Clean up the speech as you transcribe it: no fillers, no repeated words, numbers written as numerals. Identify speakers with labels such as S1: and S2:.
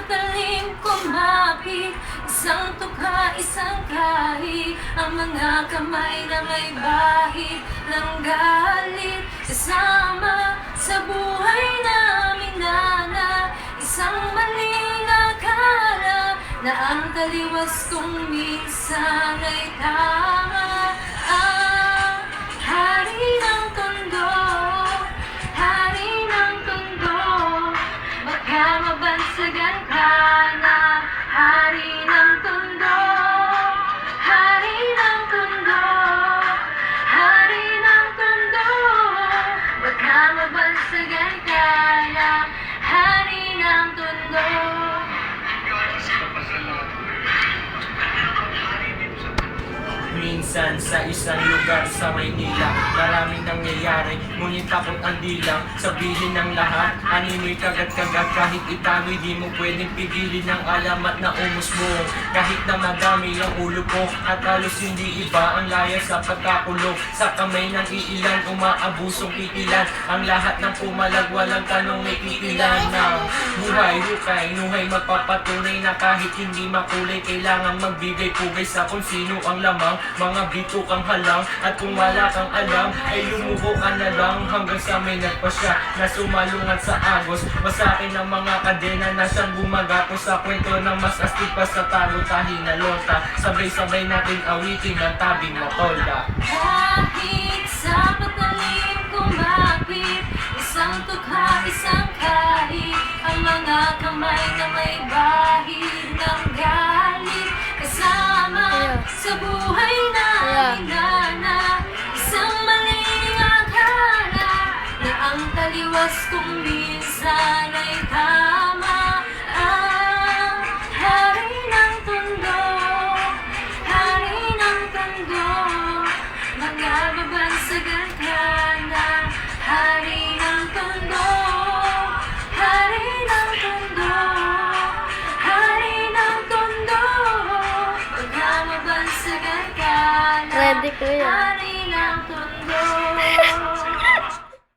S1: patalim kumapit, isang tukha, isang kahit, ang mga kamay na may bahid ng galit. Kasama sa buhay namin na isang maling akala na ang taliwas kong minsan ay tama. Hari ng tondo, hari ng tondo, baka mabansagan ka na. Hari ng tondo, hari ng tondo, hari ng tondo, baka mabansagan ka na. Hari ng tondo.
S2: Minsan sa isang lugar sa Maynila, maraming nangyayari, ngunit takot ang dilang sabihin ng lahat. Animoy kagat-kagat, kahit itago'y di mo pwedeng pigilin ang alamat na umus mo. Kahit na madami ang ulo ko at halos hindi iba ang laya sa pagkakulong. Sa kamay ng iilan, umaabusong pipilan ang lahat ng pumalag, walang tanong may pipilan na buhay, hukay, nuhay magpapatunay na kahit hindi makulay, kailangan magbigay pugay sa kung sino ang lamang. Mga bito kang halang at kung wala kang alam ay lumuho ka na lang hanggang sa may nagpasya na sumalungat sa agos. Masakin ng mga kadena na siyang gumagapo sa kwento ng mas astig pa sa tago tahi na lota. Sabay-sabay natin awitin ang tabing na tolda.
S1: Kahit sa patalim kumapit, isang tukha, isang kahit, ang mga kamay na may bahid ng galit. Kasama sa buhay namin na isang maling akala na ang taliwas kong minsan ay tama. Hari ng tondo, hari ng tondo, mga babansagan ka na. Hari ng tondo, hari ng tondo, hari ng tondo, mga babansagan ka na.
S3: Ready ko yan.
S1: Hari